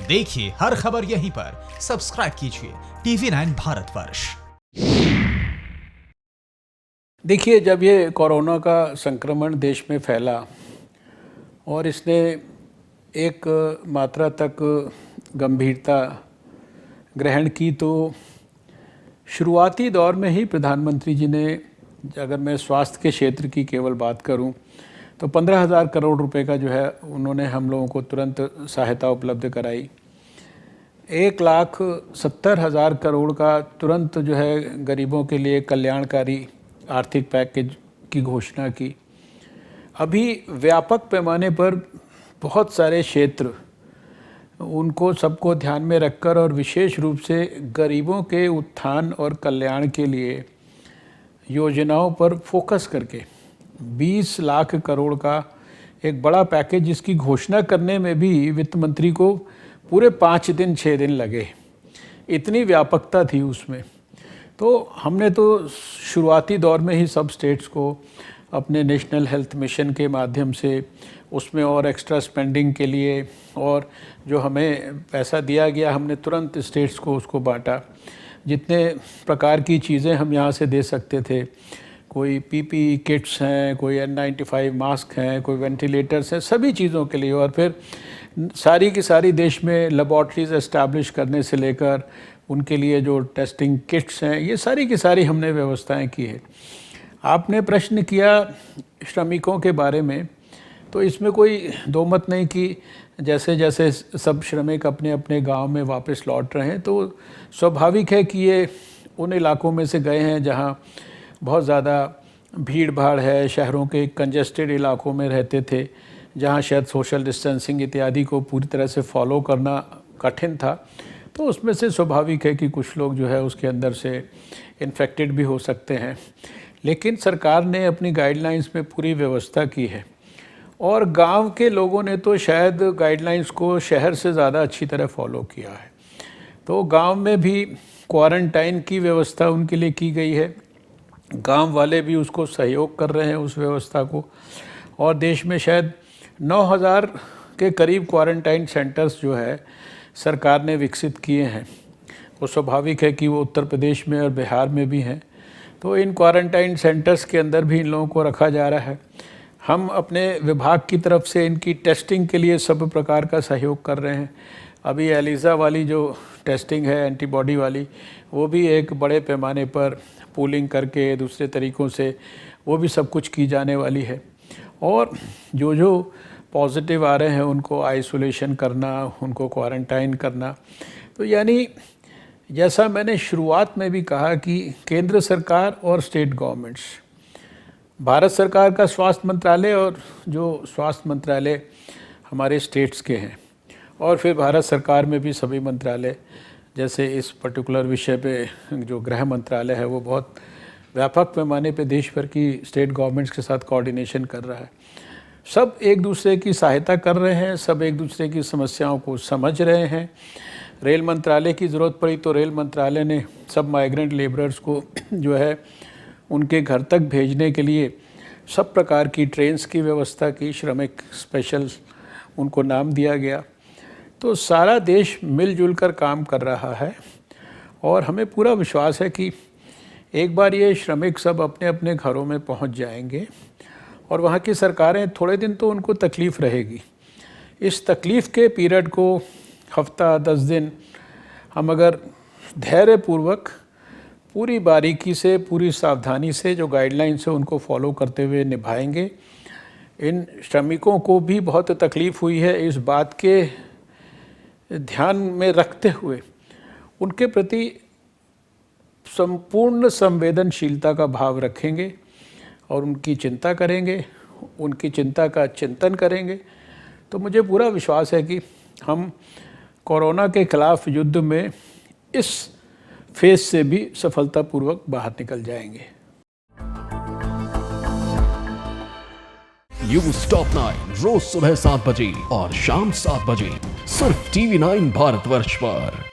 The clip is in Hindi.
देखिए हर खबर यहीं पर, सब्सक्राइब कीजिए टीवी 9 भारतवर्ष। देखिए, जब ये कोरोना का संक्रमण देश में फैला और इसने एक मात्रा तक गंभीरता ग्रहण की, तो शुरुआती दौर में ही प्रधानमंत्री जी ने, अगर मैं स्वास्थ्य के क्षेत्र की केवल बात करूं, तो 15,000 करोड़ रुपए का जो है उन्होंने हम लोगों को तुरंत सहायता उपलब्ध कराई। 1,70,000 करोड़ का तुरंत जो है गरीबों के लिए कल्याणकारी आर्थिक पैकेज की घोषणा की। अभी व्यापक पैमाने पर बहुत सारे क्षेत्र, उनको सबको ध्यान में रखकर और विशेष रूप से गरीबों के उत्थान और कल्याण के लिए योजनाओं पर फोकस करके 20 लाख करोड़ का एक बड़ा पैकेज, जिसकी घोषणा करने में भी वित्त मंत्री को पूरे 5 दिन 6 दिन लगे, इतनी व्यापकता थी उसमें। तो हमने तो शुरुआती दौर में ही सब स्टेट्स को अपने नेशनल हेल्थ मिशन के माध्यम से उसमें और एक्स्ट्रा स्पेंडिंग के लिए, और जो हमें पैसा दिया गया हमने तुरंत स्टेट्स को उसको बांटा। जितने प्रकार की चीज़ें हम यहाँ से दे सकते थे, कोई पीपीई किट्स हैं, कोई N95 मास्क हैं, कोई वेंटिलेटर्स हैं, सभी चीज़ों के लिए। और फिर सारी की सारी देश में लेबॉर्ट्रीज़ एस्टैब्लिश करने से लेकर उनके लिए जो टेस्टिंग किट्स हैं, ये सारी की सारी हमने व्यवस्थाएं की है। आपने प्रश्न किया श्रमिकों के बारे में, तो इसमें कोई दो मत नहीं कि जैसे जैसे सब श्रमिक अपने अपने गांव में वापस लौट रहे हैं, तो स्वाभाविक है कि ये उन इलाकों में से गए हैं जहां बहुत ज़्यादा भीड़ भाड़ है, शहरों के कंजेस्टेड इलाकों में रहते थे, जहां शायद सोशल डिस्टेंसिंग इत्यादि को पूरी तरह से फॉलो करना कठिन था। तो उसमें से स्वाभाविक है कि कुछ लोग जो है उसके अंदर से इन्फेक्टेड भी हो सकते हैं। लेकिन सरकार ने अपनी गाइडलाइंस में पूरी व्यवस्था की है, और गांव के लोगों ने तो शायद गाइडलाइंस को शहर से ज़्यादा अच्छी तरह फॉलो किया है। तो गांव में भी क्वारंटाइन की व्यवस्था उनके लिए की गई है, गांव वाले भी उसको सहयोग कर रहे हैं उस व्यवस्था को। और देश में शायद 9,000 के करीब क्वारंटाइन सेंटर्स जो है सरकार ने विकसित किए हैं। वो स्वाभाविक है कि वो उत्तर प्रदेश में और बिहार में भी हैं। तो इन क्वारंटाइन सेंटर्स के अंदर भी इन लोगों को रखा जा रहा है। हम अपने विभाग की तरफ से इनकी टेस्टिंग के लिए सब प्रकार का सहयोग कर रहे हैं। अभी एलिसा वाली जो टेस्टिंग है, एंटीबॉडी वाली, वो भी एक बड़े पैमाने पर पूलिंग करके दूसरे तरीक़ों से वो भी सब कुछ की जाने वाली है। और जो जो पॉजिटिव आ रहे हैं उनको आइसोलेशन करना, उनको क्वारंटाइन करना। तो यानी जैसा मैंने शुरुआत में भी कहा कि केंद्र सरकार और स्टेट गवर्नमेंट्स, भारत सरकार का स्वास्थ्य मंत्रालय और जो स्वास्थ्य मंत्रालय हमारे स्टेट्स के हैं, और फिर भारत सरकार में भी सभी मंत्रालय, जैसे इस पर्टिकुलर विषय पे जो गृह मंत्रालय है वो बहुत व्यापक पैमाने पे देश भर की स्टेट गवर्नमेंट्स के साथ कोऑर्डिनेशन कर रहा है। सब एक दूसरे की सहायता कर रहे हैं, सब एक दूसरे की समस्याओं को समझ रहे हैं। रेल मंत्रालय की ज़रूरत पड़ी तो रेल मंत्रालय ने सब माइग्रेंट लेबरर्स को जो है उनके घर तक भेजने के लिए सब प्रकार की ट्रेन्स की व्यवस्था की, श्रमिक स्पेशल उनको नाम दिया गया। तो सारा देश मिलजुल कर काम कर रहा है, और हमें पूरा विश्वास है कि एक बार ये श्रमिक सब अपने अपने घरों में पहुंच जाएंगे, और वहाँ की सरकारें, थोड़े दिन तो उनको तकलीफ़ रहेगी। इस तकलीफ़ के पीरियड को हफ्ता 10 दिन हम अगर धैर्यपूर्वक पूरी बारीकी से, पूरी सावधानी से जो गाइडलाइंस है उनको फॉलो करते हुए निभाएंगे। इन श्रमिकों को भी बहुत तकलीफ़ हुई है, इस बात के ध्यान में रखते हुए उनके प्रति संपूर्ण संवेदनशीलता का भाव रखेंगे और उनकी चिंता करेंगे, उनकी चिंता का चिंतन करेंगे। तो मुझे पूरा विश्वास है कि हम कोरोना के खिलाफ युद्ध में इस फेज से भी सफलतापूर्वक बाहर निकल जाएंगे। न्यूज टॉप 9 रोज सुबह 7 बजे और शाम 7 बजे सिर्फ टीवी 9 भारतवर्ष पर।